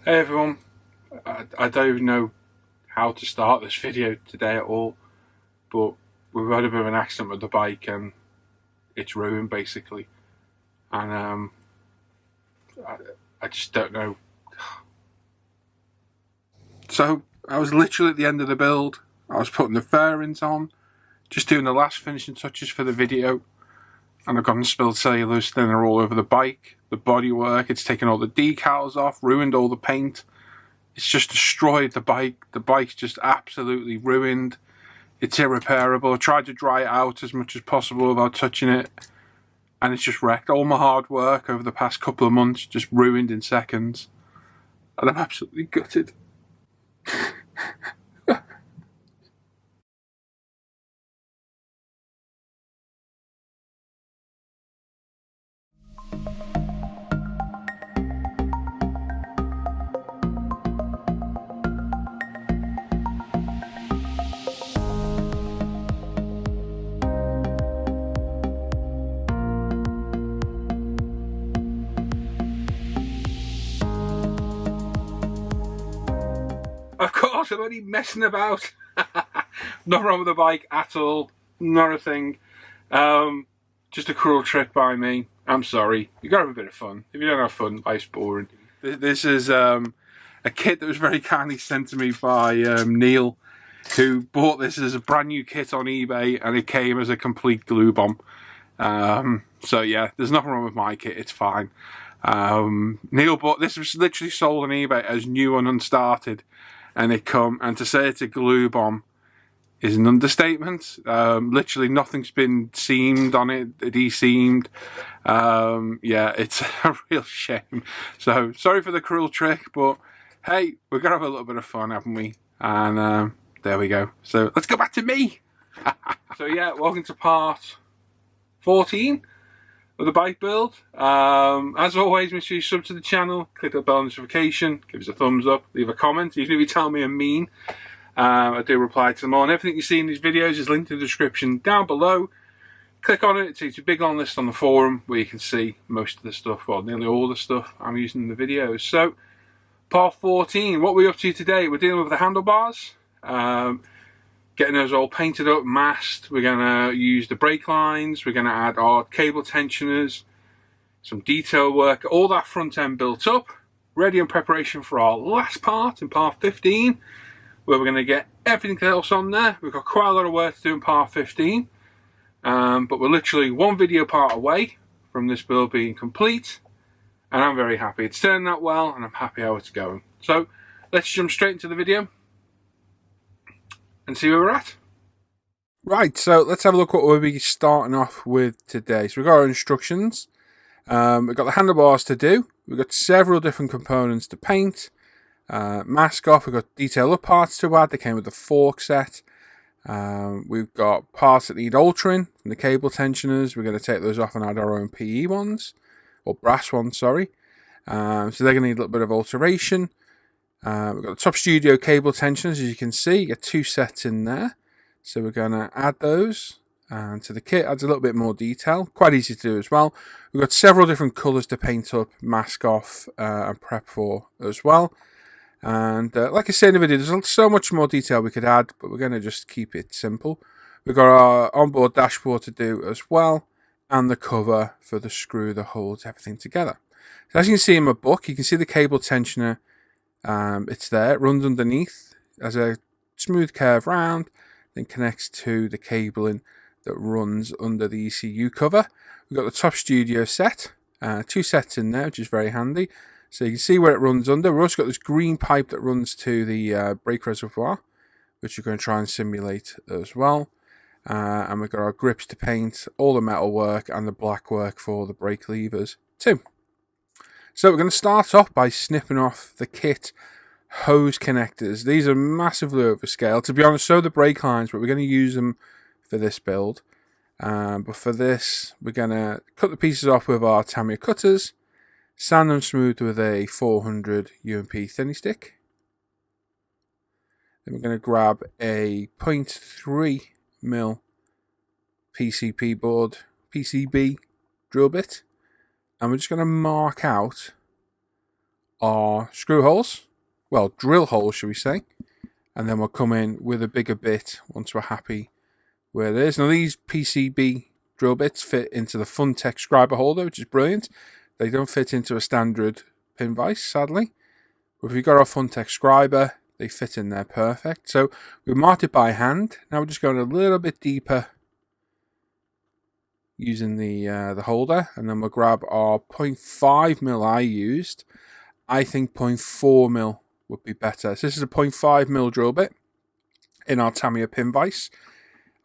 Hey everyone, I don't even know how to start this video today at all, but we've had a bit of an accident with the bike and it's ruined basically, and I just don't know. So I was literally at the end of the build. I was putting the fairings on, just doing the last finishing touches for the video, and I've gotten spilled cellulose thinner all over the bike, the bodywork. It's taken all the decals off, ruined all the paint. It's just destroyed the bike. The bike's just absolutely ruined. It's irreparable. I tried to dry it out as much as possible without touching it, and it's just wrecked. All my hard work over the past couple of months just ruined in seconds, and I'm absolutely gutted. Of course, I'm only messing about. Not wrong with the bike at all. Not a thing. Just a cruel trick by me. I'm sorry. You gotta have a bit of fun. If you don't have fun, life's boring. This is a kit that was very kindly sent to me by Neil, who bought this as a brand new kit on eBay, and it came as a complete glue bomb. So yeah, there's nothing wrong with my kit. It's fine. Neil bought this. Was literally sold on eBay as new and unstarted. And to say it's a glue bomb is an understatement. Literally nothing's been seamed on it, de-seamed. Yeah, it's a real shame. So sorry for the cruel trick, but hey, we're gonna have a little bit of fun, haven't we? And there we go. So let's go back to me. So yeah, welcome to part 14 of the bike build. As always, make sure you sub to the channel, click the bell notification, give us a thumbs up, leave a comment, even if you tell me I'm mean. I do reply to them all, and everything you see in these videos is linked in the description down below. Click on it, it takes you a big long list on the forum where you can see most of the stuff, well, nearly all the stuff I'm using in the videos. So, part 14, what we're up to today, we're dealing with the handlebars. Getting those all painted up, masked. We're going to use the brake lines. We're going to add our cable tensioners, some detail work, all that front end built up, ready in preparation for our last part in part 15, where we're going to get everything else on there. We've got quite a lot of work to do in part 15, but we're literally one video part away from this build being complete, and I'm very happy. It's turned out well, and I'm happy how it's going. So let's jump straight into the video and see where we're at. Right, so let's have a look at what we'll be starting off with today. So we've got our instructions. We've got the handlebars to do. We've got several different components to paint. Mask off. We've got detail up parts to add. They came with the fork set. We've got parts that need altering from the cable tensioners. We're going to take those off and add our own PE ones, or brass ones, sorry. So they're going to need a little bit of alteration. We've got the top studio cable tensioners, as you can see. You get two sets in there. So we're going to add those to the kit. Adds a little bit more detail. Quite easy to do as well. We've got several different colours to paint up, mask off, and prep for as well. And like I said in the video, there's so much more detail we could add, but we're going to just keep it simple. We've got our onboard dashboard to do as well, and the cover for the screw that holds everything together. So as you can see in my book, you can see the cable tensioner. It's there, it runs underneath as a smooth curve round, then connects to the cabling that runs under the ECU cover. We've got the top studio set, two sets in there, which is very handy. So you can see where it runs under. We've also got this green pipe that runs to the brake reservoir, which we're going to try and simulate as well. And we've got our grips to paint, all the metal work, and the black work for the brake levers too. So we're going to start off by snipping off the kit hose connectors. These are massively overscale. To be honest, so are the brake lines, but we're going to use them for this build. But for this, we're going to cut the pieces off with our Tamiya cutters, sand them smooth with a 400 UMP thinny stick. Then we're going to grab a 0.3mm PCB drill bit. And we're just going to mark out our screw holes, well, drill holes, should we say, and then we'll come in with a bigger bit once we're happy where it is. Now, these PCB drill bits fit into the Funtech scriber holder, which is brilliant. They don't fit into a standard pin vise, sadly. But if you've got our Funtech scriber, they fit in there perfect. So we marked it by hand. Now we're just going a little bit deeper using the holder, and then we'll grab our 0.5mm I used. I think 0.4mm would be better. So this is a 0.5mm drill bit in our Tamiya pin vise.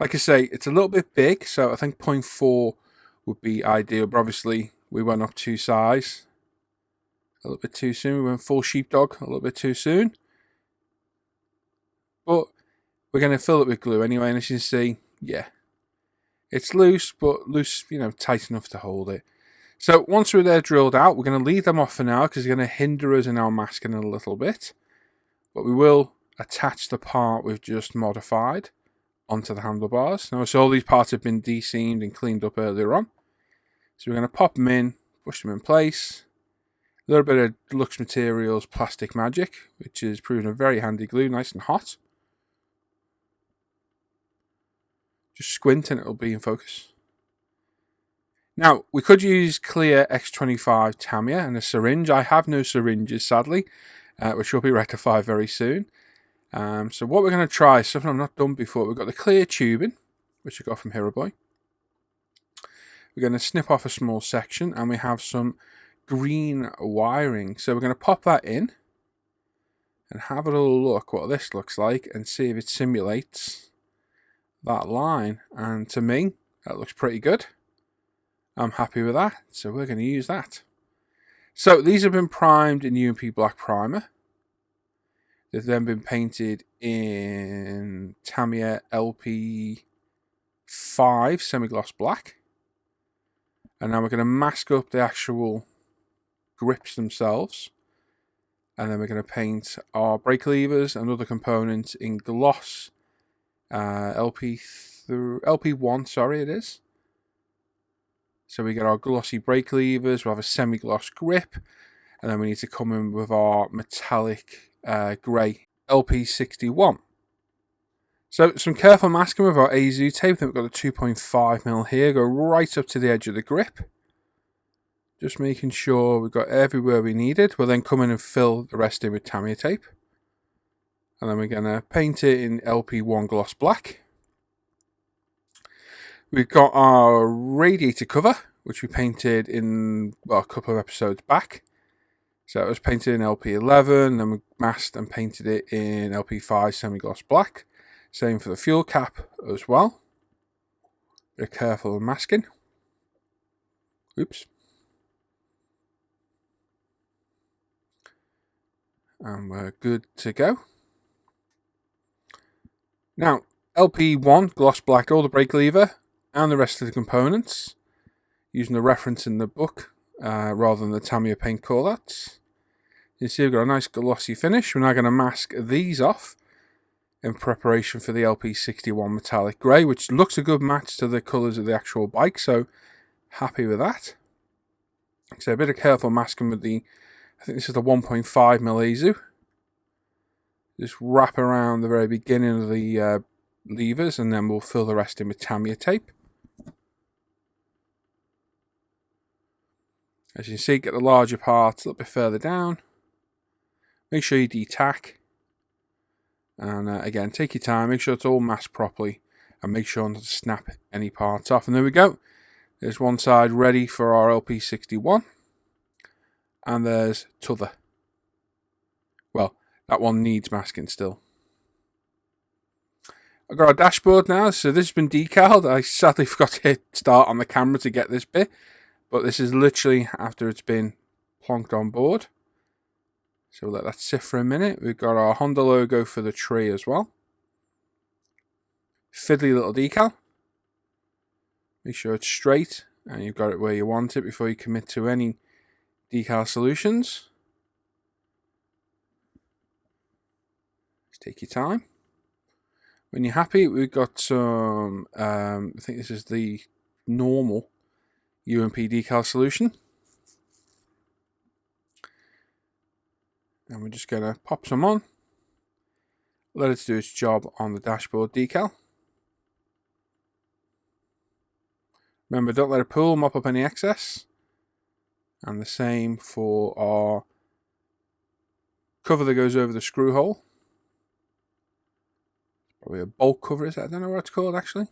Like I say, it's a little bit big, so I think 0.4 would be ideal, but obviously we went up 2 size a little bit too soon. We went full sheepdog a little bit too soon. But we're going to fill it with glue anyway, and as you can see, yeah, it's loose, but loose, tight enough to hold it. So once we're there drilled out, we're going to leave them off for now because it's going to hinder us in our masking a little bit. But we will attach the part we've just modified onto the handlebars. Now, so all these parts have been de-seamed and cleaned up earlier on. So we're going to pop them in, push them in place. A little bit of Deluxe Materials Plastic Magic, which is proving a very handy glue, nice and hot. Just squint and it'll be in focus. Now, we could use clear X25 Tamiya and a syringe. I have no syringes, sadly, which will be rectified very soon. So what we're going to try is something I've not done before. We've got the clear tubing, which I got from Hiraboy. We're going to snip off a small section, and we have some green wiring. So we're going to pop that in and have a little look what this looks like and see if it simulates that line. And to me, that looks pretty good. I'm happy with that, so we're going to use that. So these have been primed in UMP Black Primer. They've then been painted in Tamiya LP5 semi-gloss black. And now we're going to mask up the actual grips themselves. And then we're going to paint our brake levers and other components in gloss. LP1, sorry, it is. So we get our glossy brake levers, we'll have a semi-gloss grip. And then we need to come in with our metallic grey LP61. So some careful masking with our AZU tape. Then we've got a 2.5mm here, go right up to the edge of the grip. Just making sure we've got everywhere we needed. We'll then come in and fill the rest in with Tamiya tape. And then we're going to paint it in LP1 gloss black. We've got our radiator cover, which we painted in a couple of episodes back. So it was painted in LP11, then we masked and painted it in LP5 semi-gloss black. Same for the fuel cap as well. Be careful with masking. Oops. And we're good to go. Now, LP1 gloss black all the brake lever and the rest of the components, using the reference in the book rather than the Tamiya paint callouts. You see we've got a nice glossy finish. We're now going to mask these off in preparation for the LP61 metallic grey, which looks a good match to the colours of the actual bike, so happy with that. So a bit of careful masking with the, I think this is the 1.5mm AZU. Just wrap around the very beginning of the levers, and then we'll fill the rest in with Tamiya tape. As you can see, get the larger parts a little bit further down. Make sure you de-tack. And again, take your time, make sure it's all masked properly, and make sure not to snap any parts off. And there we go. There's one side ready for our LP61. And there's t'other. Well, that one needs masking still. I've got our dashboard now, so this has been decaled. I sadly forgot to hit start on the camera to get this bit, but this is literally after it's been plonked on board. So we'll let that sit for a minute. We've got our Honda logo for the tree as well. Fiddly little decal. Make sure it's straight and you've got it where you want it before you commit to any decal solutions. Just take your time. When you're happy, we've got some, I think this is the normal UMP decal solution. And we're just going to pop some on. Let it do its job on the dashboard decal. Remember, don't let it pull, mop up any excess. And the same for our cover that goes over the screw hole. Probably a bolt cover, is it? I don't know what it's called actually.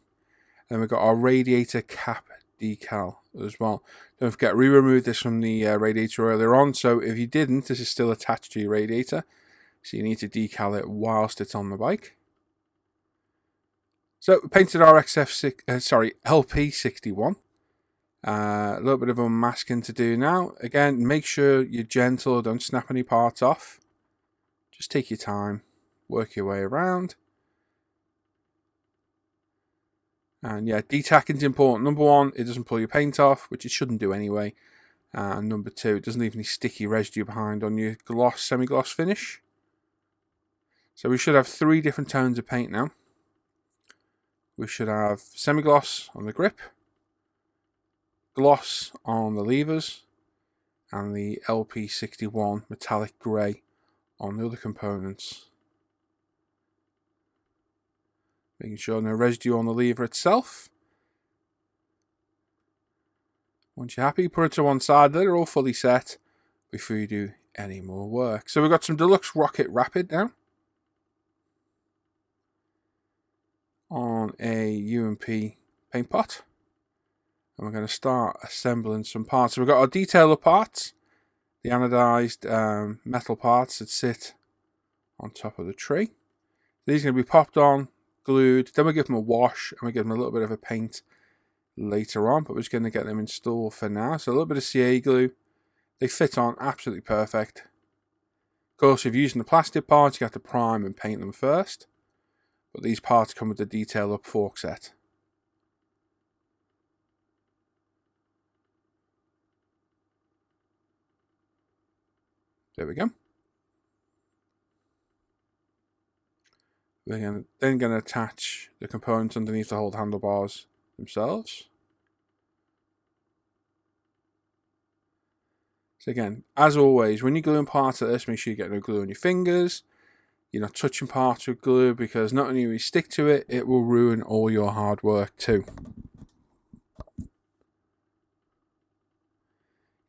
Then we've got our radiator cap decal as well. Don't forget, we removed this from the radiator earlier on, so if you didn't, this is still attached to your radiator. So you need to decal it whilst it's on the bike. So we painted our LP61. A little bit of unmasking to do now. Again, make sure you're gentle, don't snap any parts off. Just take your time, work your way around. And yeah, detacking is important. Number one, it doesn't pull your paint off, which it shouldn't do anyway. And number two, it doesn't leave any sticky residue behind on your gloss, semi-gloss finish. So we should have 3 different tones of paint now. We should have semi-gloss on the grip, gloss on the levers, and the LP61 metallic grey on the other components. Making sure no residue on the lever itself. Once you're happy, put it to one side. They're all fully set before you do any more work. So we've got some Deluxe Rocket Rapid now on a UMP paint pot. And we're going to start assembling some parts. So we've got our detailer parts, the anodized metal parts that sit on top of the tree. These are going to be popped on, glued, then we give them a wash and we give them a little bit of a paint later on, but we're just going to get them installed for now. So a little bit of CA glue, they fit on absolutely perfect. Of course, if you're using the plastic parts, you have to prime and paint them first, but these parts come with the detail up fork set. There we go. We're then going to attach the components underneath to hold handlebars themselves. So again, as always, when you're gluing parts of this, make sure you get no glue on your fingers. You're not touching parts with glue, because not only will you stick to it, it will ruin all your hard work too.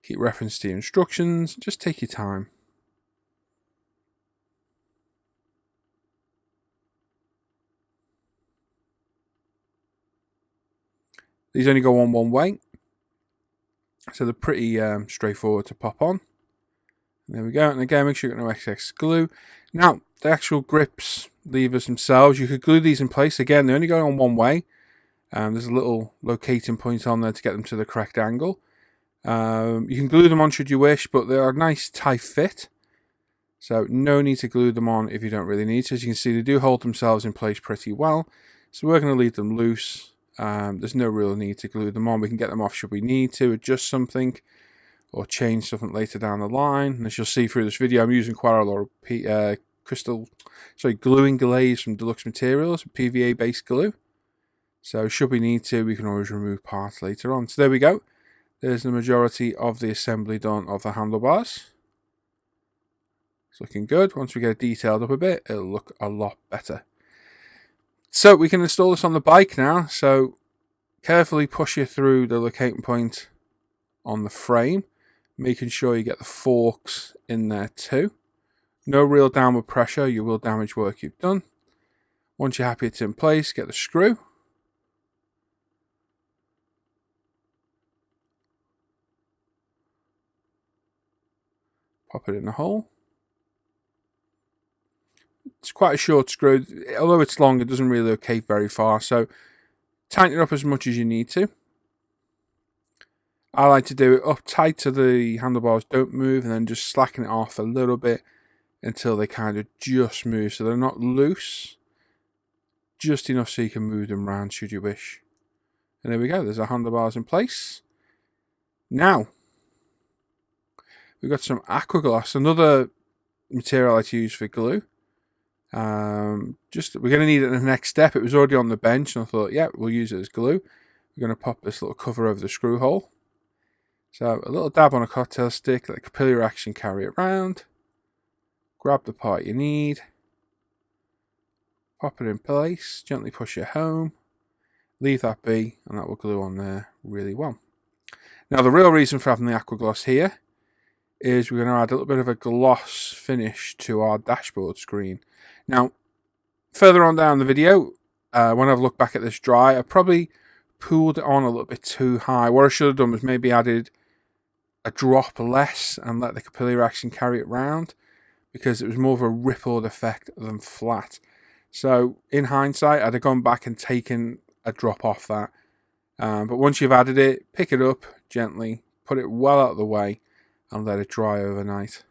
Keep reference to your instructions, just take your time. These only go on one way, so they're pretty straightforward to pop on. And there we go. And again, make sure you've got no excess glue. Now, the actual grips, levers themselves, you could glue these in place. Again, they only go on one way. There's a little locating point on there to get them to the correct angle. You can glue them on should you wish, but they're a nice tight fit. So no need to glue them on if you don't really need to. As you can see, they do hold themselves in place pretty well. So we're going to leave them loose. There's no real need to glue them on. We can get them off should we need to, adjust something or change something later down the line. And as you'll see through this video, I'm using quite a lot of gluing glaze from Deluxe Materials, PVA based glue. So should we need to, we can always remove parts later on. So there we go. There's the majority of the assembly done of the handlebars. It's looking good. Once we get it detailed up a bit, it'll look a lot better. So we can install this on the bike now. So carefully push it through the locating point on the frame, making sure you get the forks in there too. No real downward pressure, you will damage work you've done. Once you're happy it's in place, get the screw. Pop it in the hole. It's quite a short screw. Although it's long, it doesn't really locate very far. So tighten it up as much as you need to. I like to do it up tight so the handlebars don't move, and then just slacken it off a little bit until they kind of just move. So they're not loose. Just enough so you can move them around should you wish. And there we go. There's our handlebars in place. Now, we've got some aqua gloss, another material I like to use for glue. We're going to need it in the next step. It was already on the bench, and I thought, yeah, we'll use it as glue. We're going to pop this little cover over the screw hole. So a little dab on a cocktail stick, let the capillary action carry it around. grab the part you need, pop it in place, gently push it home, leave that be, and that will glue on there really well. Now the real reason for having the aqua gloss here is we're going to add a little bit of a gloss finish to our dashboard screen. Now, further on down the video, when I've looked back at this dry, I probably pulled it on a little bit too high. What I should have done was maybe added a drop less and let the capillary action carry it round, because it was more of a rippled effect than flat. So in hindsight, I'd have gone back and taken a drop off that. But once you've added it, pick it up gently, put it well out of the way, and let it dry overnight.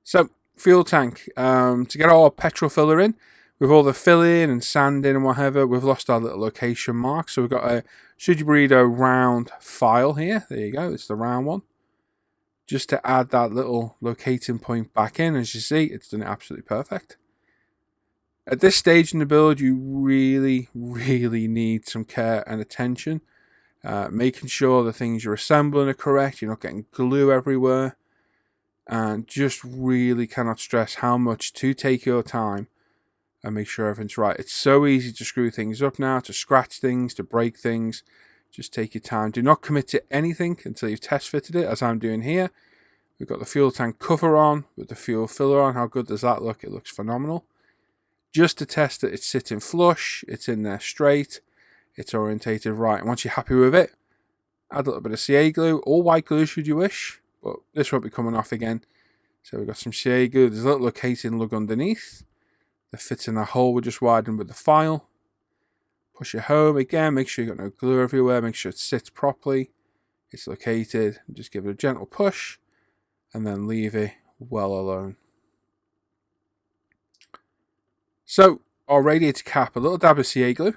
So, fuel tank. To get our petrol filler in, with all the filling and sanding and whatever, we've lost our little location mark. So we've got a Suji Burrito round file here. There you go, it's the round one. Just to add that little locating point back in. As you see, it's done it absolutely perfect. At this stage in the build, you really, really need some care and attention. Making sure the things you're assembling are correct, you're not getting glue everywhere. And just really cannot stress how much to take your time and make sure everything's right. It's so easy to screw things up now, to scratch things, to break things. Just take your time. Do not commit to anything until you've test fitted it, as I'm doing here. We've got the fuel tank cover on with the fuel filler on. How good does that look? It looks phenomenal. Just to test that it's sitting flush, it's in there straight, it's orientated right. And once you're happy with it, add a little bit of CA glue or white glue should you wish, but this won't be coming off again. So we've got some CA glue. There's a little locating lug underneath that fits in that hole we just widened with the file. Push it home again, make sure you've got no glue everywhere, make sure it sits properly, it's located, just give it a gentle push and then leave it well alone. So, our radiator cap, a little dab of CA glue.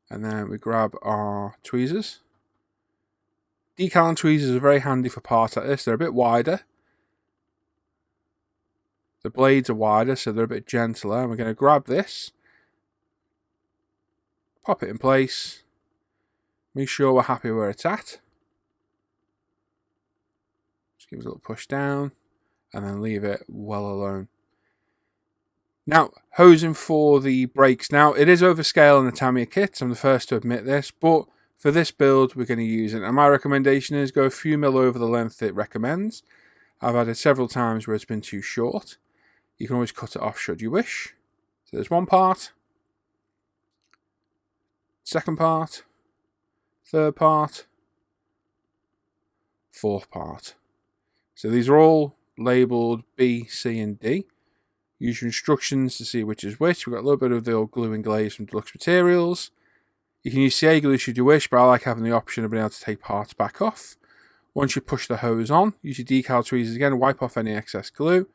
And then we grab our tweezers. Decal and tweezers are very handy for parts like this. They're a bit wider. The blades are wider, so they're a bit gentler. And we're going to grab this. Pop it in place. Make sure we're happy where it's at. Just give it a little push down. And then leave it well alone. Now, hosing for the brakes. Now, it is overscale in the Tamiya kits. I'm the first to admit this. But for this build, we're going to use it. And my recommendation is go a few mil over the length it recommends. I've had it several times where it's been too short. You can always cut it off should you wish. So there's one part. Second part. Third part. Fourth part. So these are all labelled B, C and D. Use your instructions to see which is which. We've got a little bit of the old glue and glaze from Deluxe Materials. You can use CA glue should you wish, but I like having the option of being able to take parts back off. Once you push the hose on, use your decal tweezers again, wipe off any excess glue.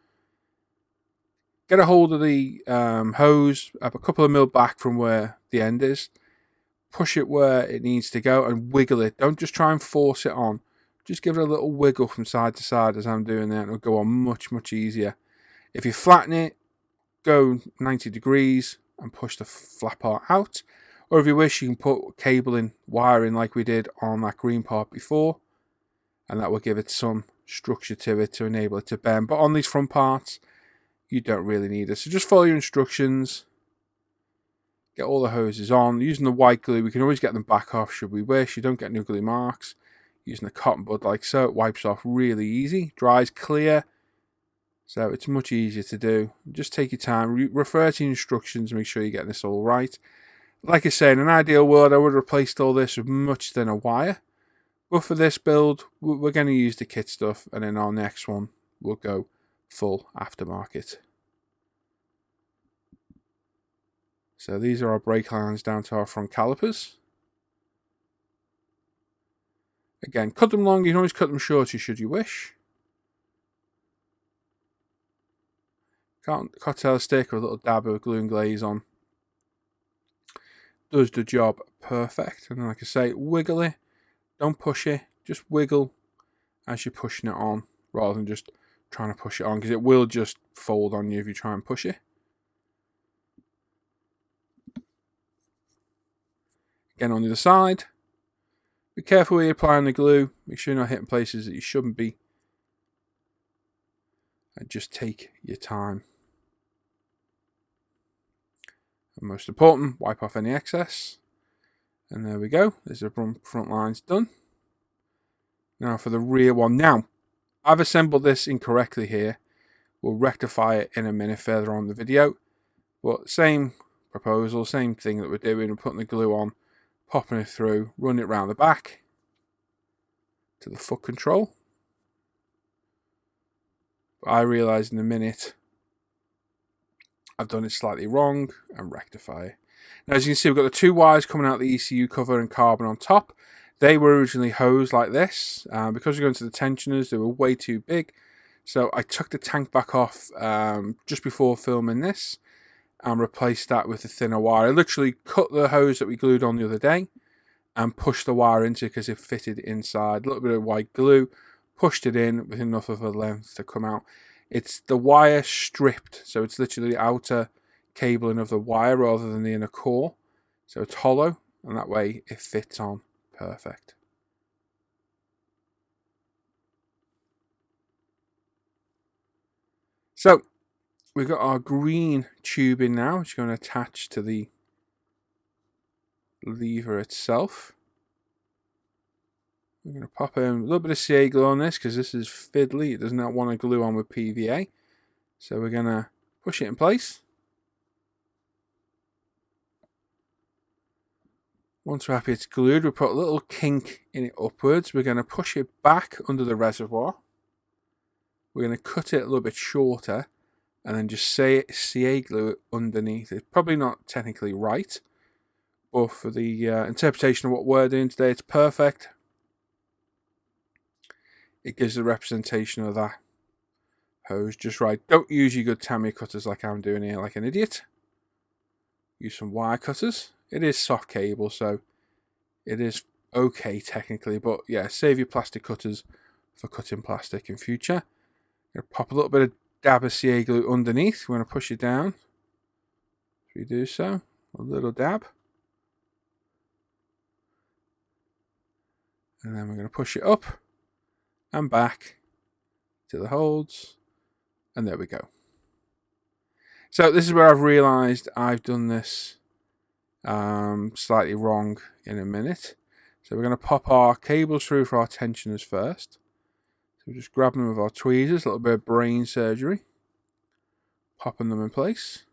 Get a hold of the hose up a couple of mil back from where the end is. Push it where it needs to go and wiggle it. Don't just try and force it on. Just give it a little wiggle from side to side as I'm doing there, and it'll go on much, much easier. If you flatten it, go 90 degrees and push the flat part out. Or if you wish, you can put cable in, wire in like we did on that green part before. And that will give it some structure to it to enable it to bend. But on these front parts, you don't really need it. So just follow your instructions. Get all the hoses on. Using the white glue, we can always get them back off should we wish. You don't get niggly marks. Using the cotton bud like so, it wipes off really easy. Dries clear. So it's much easier to do. Just take your time, refer to your instructions, make sure you're getting this all right. Like I say, in an ideal world, I would have replaced all this with much thinner wire. But for this build, we're going to use the kit stuff, and in our next one, we'll go full aftermarket. So these are our brake lines down to our front calipers. Again, cut them long, you can always cut them shorter should you wish. Cocktail stick or a little dab of glue and glaze on. Does the job perfect. And like I say, wiggle it. Don't push it. Just wiggle as you're pushing it on, rather than just trying to push it on, because it will just fold on you if you try and push it. Again on the other side. Be careful where you're applying the glue. Make sure you're not hitting places that you shouldn't be. And just take your time. And most important, wipe off any excess. And there we go. There's the front lines done. Now for the rear one. Now, I've assembled this incorrectly here. We'll rectify it in a minute further on the video. But same proposal, same thing that we're doing. We're putting the glue on, popping it through, running it round the back to the foot control. But I realised in a minute I've done it slightly wrong and rectify it. Now as you can see, we've got the two wires coming out the ECU cover and carbon on top. They were originally hosed like this. Because we're going to the tensioners, they were way too big. So I took the tank back off just before filming this and replaced that with a thinner wire. I literally cut the hose that we glued on the other day and pushed the wire into it because it fitted inside. A little bit of white glue, pushed it in with enough of a length to come out. It's the wire stripped, so it's literally the outer cabling of the wire rather than the inner core. So it's hollow, and that way it fits on perfect. So we've got our green tubing now, which is going to attach to the lever itself. We're going to pop in a little bit of CA glue on this because this is fiddly. It does not want to glue on with PVA. So we're going to push it in place. Once we're happy it's glued, we'll put a little kink in it upwards. We're going to push it back under the reservoir. We're going to cut it a little bit shorter and then just CA glue it underneath. It's probably not technically right, but for the interpretation of what we're doing today, it's perfect. It gives the representation of that hose just right. Don't use your good Tamiya cutters like I'm doing here like an idiot. Use some wire cutters. It is soft cable, so it is okay technically, but yeah, save your plastic cutters for cutting plastic in future. I'm going to pop a little bit of dab of CA glue underneath. We're going to push it down. If we do so, a little dab. And then we're going to push it up and back to the holds. And there we go. So this is where I've realised I've done this slightly wrong in a minute. So we're going to pop our cables through for our tensioners first. So we're just grabbing them with our tweezers, a little bit of brain surgery. Popping them in place.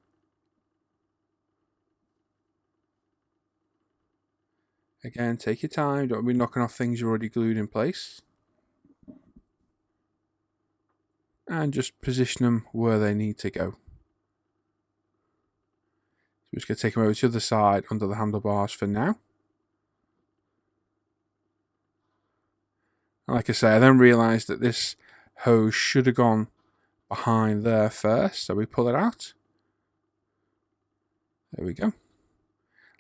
Again, take your time, don't be knocking off things you already glued in place. And just position them where they need to go. We're just going to take them over to the other side under the handlebars for now. And like I say, I then realised that this hose should have gone behind there first, so we pull it out. There we go. A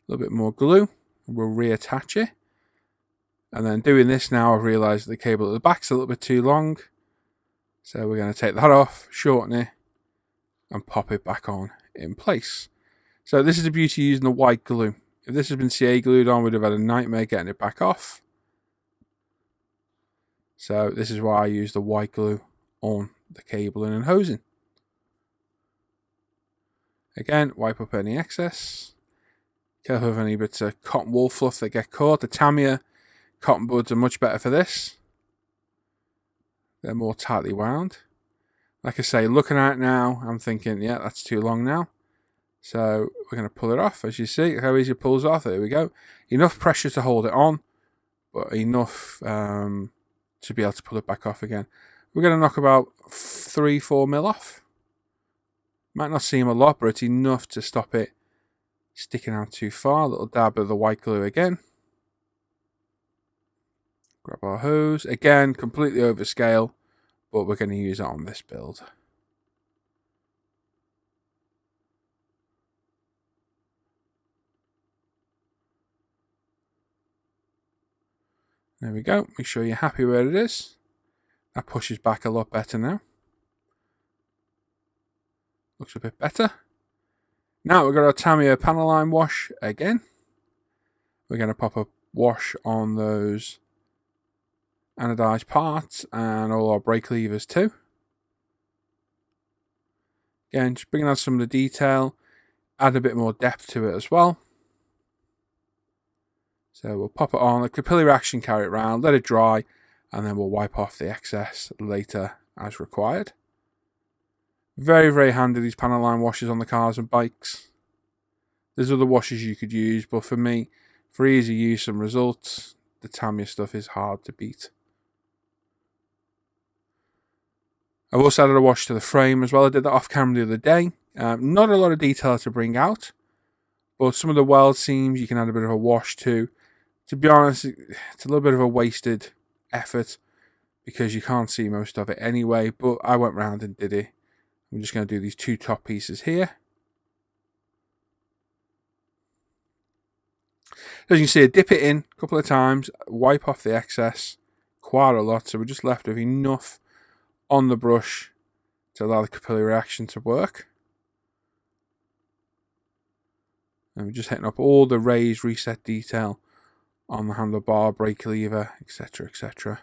little bit more glue, and we'll reattach it. And then doing this now, I've realised that the cable at the back's a little bit too long. So we're going to take that off, shorten it, and pop it back on in place. So this is the beauty of using the white glue. If this had been CA glued on, we'd have had a nightmare getting it back off. So this is why I use the white glue on the cabling and hosing. Again, wipe up any excess. Careful of any bits of cotton wool fluff that get caught. The Tamiya cotton buds are much better for this. They're more tightly wound. Like I say, looking at it now, I'm thinking, yeah, that's too long now. So we're going to pull it off. As you see, how easy it pulls off. There we go. Enough pressure to hold it on, but enough to be able to pull it back off again. We're going to knock about 3-4 mil off. Might not seem a lot, but it's enough to stop it sticking out too far. A little dab of the white glue again. Grab our hose. Again, completely overscale, but we're going to use it on this build. There we go. Make sure you're happy where it is. That pushes back a lot better now. Looks a bit better. Now we've got our Tamiya panel line wash again. We're going to pop a wash on those anodized parts and all our brake levers too. Again, just bringing out some of the detail, add a bit more depth to it as well. So we'll pop it on, the capillary action, carry it around, let it dry, and then we'll wipe off the excess later as required. Very, very handy, these panel line washers on the cars and bikes. There's other washers you could use, but for me, for easy use and results, the Tamiya stuff is hard to beat. I've also added a wash to the frame as well. I did that off camera the other day. Not a lot of detail to bring out, but some of the weld seams you can add a bit of a wash to. To be honest, it's a little bit of a wasted effort because you can't see most of it anyway, but I went round and did it. I'm just going to do these two top pieces here. As you can see, I dip it in a couple of times, wipe off the excess quite a lot, so we're just left with enough on the brush to allow the capillary action to work. And we're just hitting up all the raised reset detail on the handlebar, brake lever, etc, etc.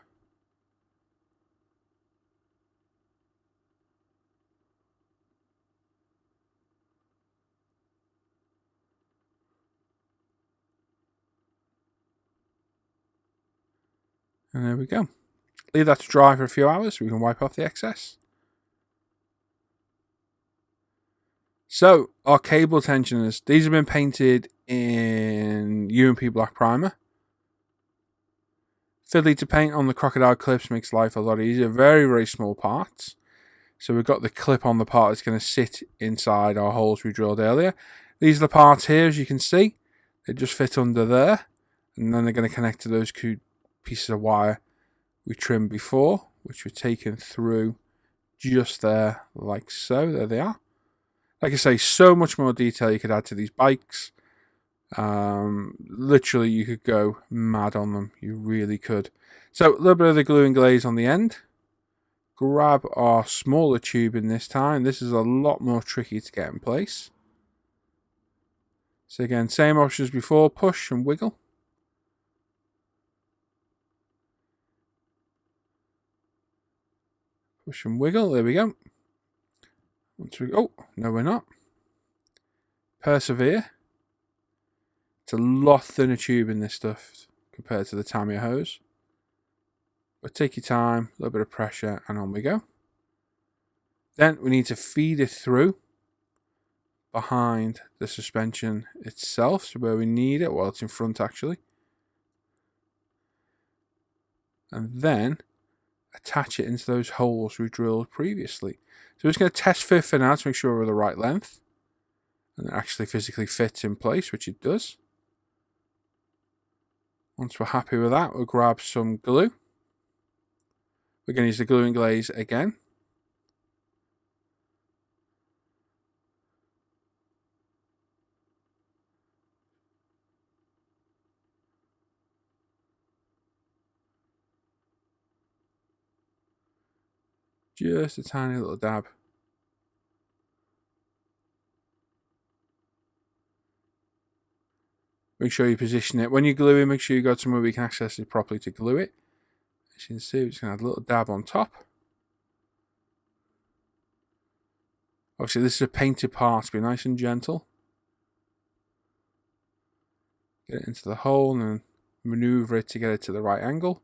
And there we go. Leave that to dry for a few hours so we can wipe off the excess. So, our cable tensioners, these have been painted in UMP black primer. Fiddly to paint on the crocodile clips makes life a lot easier. Very, very small parts. So we've got the clip on the part that's going to sit inside our holes we drilled earlier. These are the parts here, as you can see. They just fit under there. And then they're going to connect to those two pieces of wire we trimmed before, which were taken through just there, like so. There they are. Like I say, so much more detail you could add to these bikes. Literally, you could go mad on them. You really could. So, a little bit of the glue and glaze on the end. Grab our smaller tubing this time. This is a lot more tricky to get in place. So again, same options as before. Push and wiggle. Push and wiggle. There we go. Oh, no we're not. Persevere. It's a lot thinner tube in this stuff compared to the Tamiya hose. But take your time, a little bit of pressure, and on we go. Then we need to feed it through behind the suspension itself, so where we need it, well, it's in front actually. And then attach it into those holes we drilled previously. So we're just going to test fit for now to make sure we're the right length. And it actually physically fits in place, which it does. Once we're happy with that, we'll grab some glue. We're going to use the glue and glaze again. Just a tiny little dab. Make sure you position it. When you glue it, make sure you got somewhere we can access it properly to glue it. As you can see, we're just going to add a little dab on top. Obviously, this is a painted part, so be nice and gentle. Get it into the hole and then maneuver it to get it to the right angle.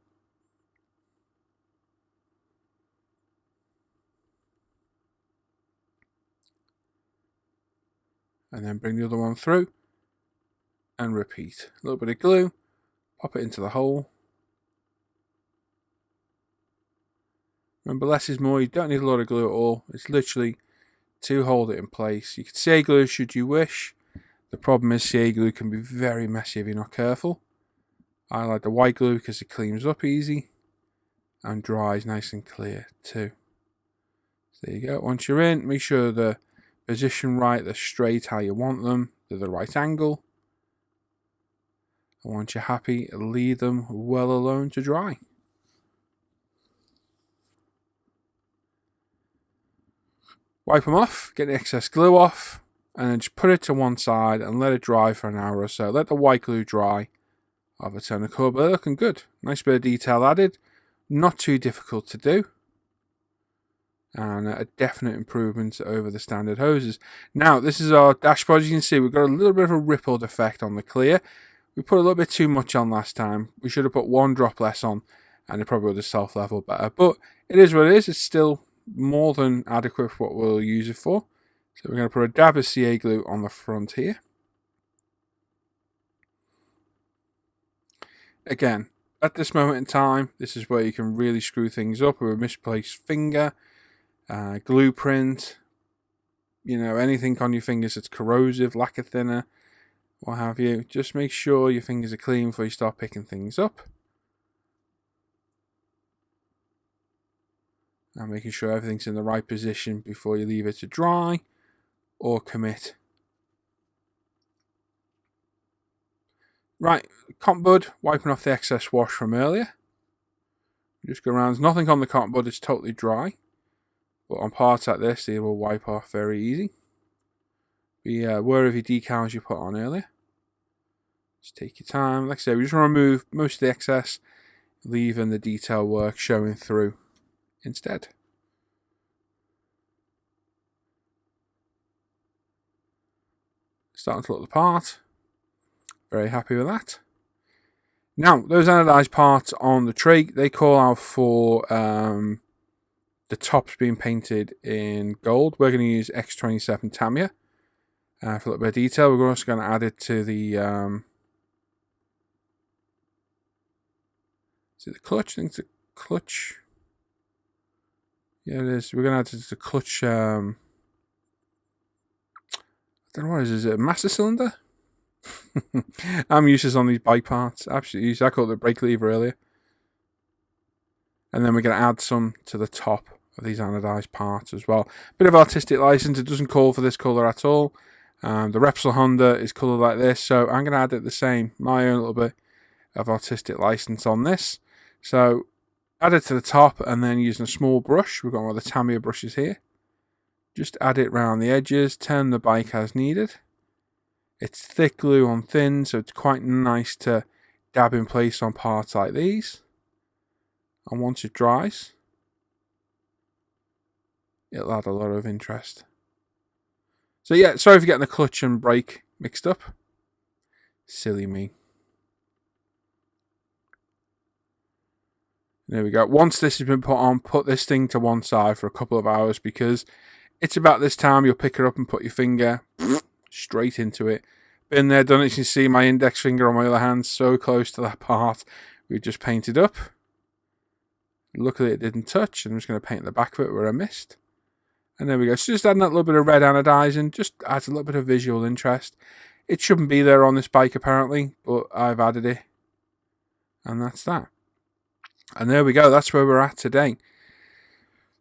And then bring the other one through and repeat. A little bit of glue, pop it into the hole. Remember, less is more. You don't need a lot of glue at all. It's literally to hold it in place. You could CA glue should you wish. The problem is CA glue can be very messy if you're not careful. I like the white glue because it cleans up easy and dries nice and clear too. So there you go. Once you're in, make sure the position right, they're straight how you want them, they're the right angle. And once you're happy, leave them well alone to dry. Wipe them off, get the excess glue off, and then just put it to one side and let it dry for an hour or so. Let the white glue dry, of a toner core, but they're looking good. Nice bit of detail added. Not too difficult to do. And a definite improvement over the standard hoses. Now, this is our dashboard. As you can see, we've got a little bit of a rippled effect on the clear. We put a little bit too much on last time. We should have put 1 drop less on, and it probably would have self-leveled better. But it is what it is. It's still more than adequate for what we'll use it for. So we're going to put a dab of CA glue on the front here. Again, at this moment in time, this is where you can really screw things up with a misplaced finger, glue print, you know, anything on your fingers that's corrosive, lacquer thinner, what have you. Just make sure your fingers are clean before you start picking things up. And making sure everything's in the right position before you leave it to dry or commit. Right, cotton bud, wiping off the excess wash from earlier. Just go around, there's nothing on the cotton bud, it's totally dry. But on parts like this, they will wipe off very easy. Be aware of your decals you put on earlier. Just take your time. Like I say, we just want to remove most of the excess, leaving the detail work showing through instead. Starting to look the part. Very happy with that. Now, those anodized parts on the tray, they call out for the tops being painted in gold. We're going to use X27 Tamiya for a little bit of detail. We're also going to add it to the is it the clutch? I think it's the clutch. Yeah, it is. We're going to add it to the clutch. I don't know what it is. Is it a master cylinder? I'm useless on these bike parts. Absolutely useless. I called it the brake lever earlier. And then we're going to add some to the top of these anodized parts as well. Bit of artistic license. It doesn't call for this colour at all. The Repsol Honda is coloured like this, so I'm going to add it the same. My own little bit of artistic license on this. So add it to the top, and then using a small brush. We've got one of the Tamiya brushes here. Just add it around the edges. Turn the bike as needed. It's thick glue on thin, so it's quite nice to dab in place on parts like these. And once it dries, it'll add a lot of interest. So yeah, sorry for getting the clutch and brake mixed up. Silly me. There we go. Once this has been put on, put this thing to one side for a couple of hours, because it's about this time you'll pick it up and put your finger straight into it. Been there, done it. You can see my index finger on my other hand so close to that part we just painted up. Luckily it didn't touch. I'm just going to paint the back of it where I missed. And there we go. So just adding that little bit of red anodizing, just adds a little bit of visual interest. It shouldn't be there on this bike apparently, but I've added it. And that's that. And there we go. That's where we're at today.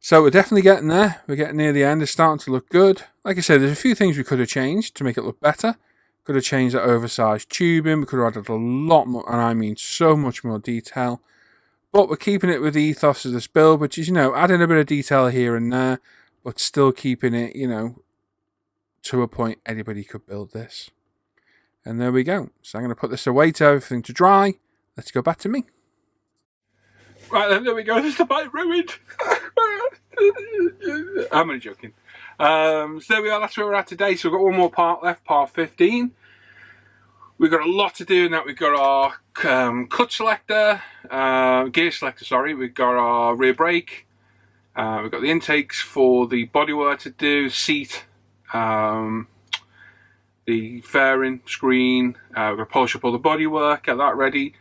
So we're definitely getting there. We're getting near the end. It's starting to look good. Like I said, there's a few things we could have changed to make it look better. Could have changed that oversized tubing. We could have added a lot more, and I mean so much more detail. But we're keeping it with the ethos of this build, which is, you know, adding a bit of detail here and there, but still keeping it, you know, to a point anybody could build this. And there we go. So I'm going to put this away to everything to dry. Let's go back to me. Right then, there we go. There's the bike ruined. I'm only joking. So there we are. That's where we're at today. So we've got one more part left, part 15. We've got a lot to do in that. We've got our clutch selector, gear selector, sorry. We've got our rear brake. We've got the intakes for the bodywork to do, seat, the fairing, screen. We're going to polish up all the bodywork, get that ready.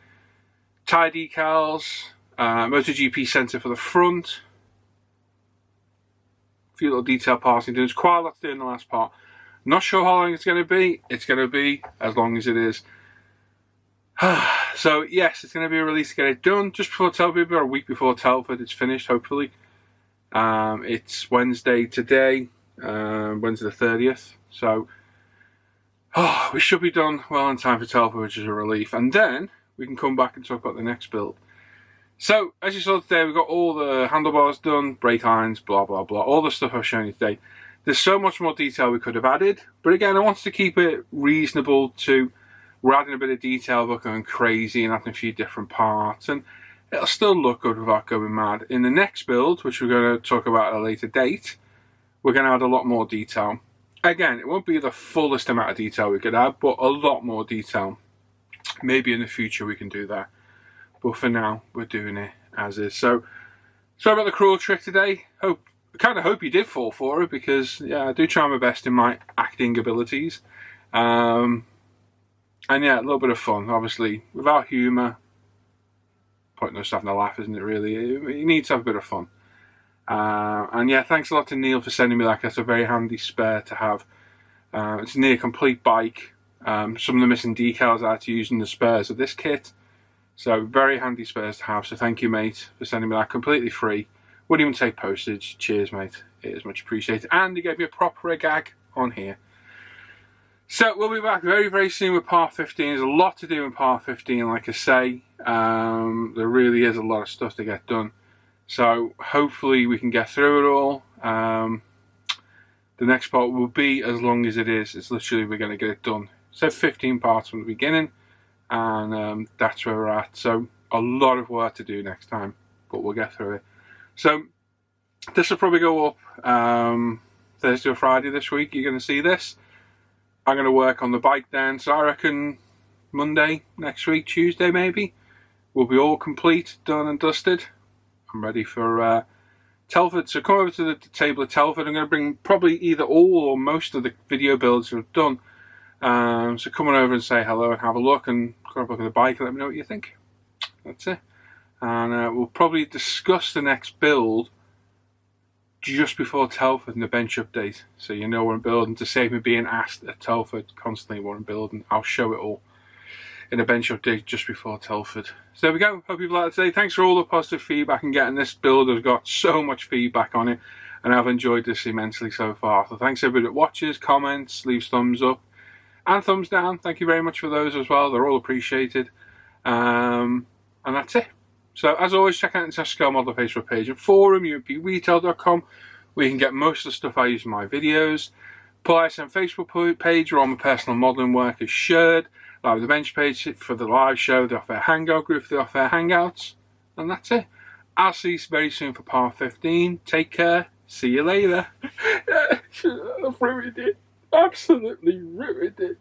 Tyre decals, MotoGP sensor for the front. A few little detail parts. There's quite a lot to do in the last part. Not sure how long it's going to be. It's going to be as long as it is. So yes, it's going to be a release to get it done just before Telford, or a week before Telford. It's finished, hopefully. It's Wednesday today, Wednesday the 30th. So we should be done well in time for Telford, which is a relief. And then we can come back and talk about the next build. So as you saw today, we've got all the handlebars done, brake lines, blah blah blah, all the stuff I've shown you today. There's so much more detail we could have added, but again, I wanted to keep it reasonable to We're adding a bit of detail, but going crazy and adding a few different parts, and it'll still look good without going mad. In the next build, which we're going to talk about at a later date, we're going to add a lot more detail. Again, it won't be the fullest amount of detail we could add, but a lot more detail. Maybe in the future we can do that. But for now, we're doing it as is. So, sorry about the cruel trick today. I kind of hope you did fall for it, because yeah, I do try my best in my acting abilities. And yeah, a little bit of fun. Obviously, without humour, pointless having a laugh, isn't it, really? You need to have a bit of fun. And yeah, thanks a lot to Neil for sending me that. That's a very handy spare to have. It's a near complete bike. Some of the missing decals I had to use in the spares of this kit. So very handy spares to have. So thank you, mate, for sending me that completely free. Wouldn't even take postage. Cheers, mate. It is much appreciated. And he gave me a proper gag on here. So we'll be back very, very soon with part 15. There's a lot to do in part 15, like I say. There really is a lot of stuff to get done. So hopefully we can get through it all. The next part will be as long as it is. It's literally, we're going to get it done. So 15 parts from the beginning, and that's where we're at. So a lot of work to do next time, but we'll get through it. So this will probably go up Thursday or Friday this week. You're going to see this. I'm going to work on the bike then, so I reckon Monday next week, Tuesday maybe, we'll be all complete, done and dusted. I'm ready for Telford. So come over to the table at Telford. I'm going to bring probably either all or most of the video builds I've done. So come on over and say hello and have a look, and go have a look at the bike and let me know what you think. That's it. And we'll probably discuss the next build just before Telford and the bench update, so you know what I'm building, to save me being asked at Telford constantly what I'm building. I'll show it all in a bench update just before Telford. So there we go. Hope you've liked it today. Thanks for all the positive feedback and getting this build. I've got so much feedback on it, and I've enjoyed this immensely so far. So thanks everybody that watches, comments, leaves thumbs up and thumbs down. Thank you very much for those as well. They're all appreciated. And that's it. So as always, check out the Scale Model Facebook page and forum, upretailer.com, where you can get most of the stuff I use in my videos. Paul ISM Facebook page, where all my personal modelling work is shared. Live the bench page for the live show, the Off Air Hangout group for the Off Air Hangouts. And that's it. I'll see you very soon for part 15. Take care. See you later. I've ruined it. Absolutely ruined it.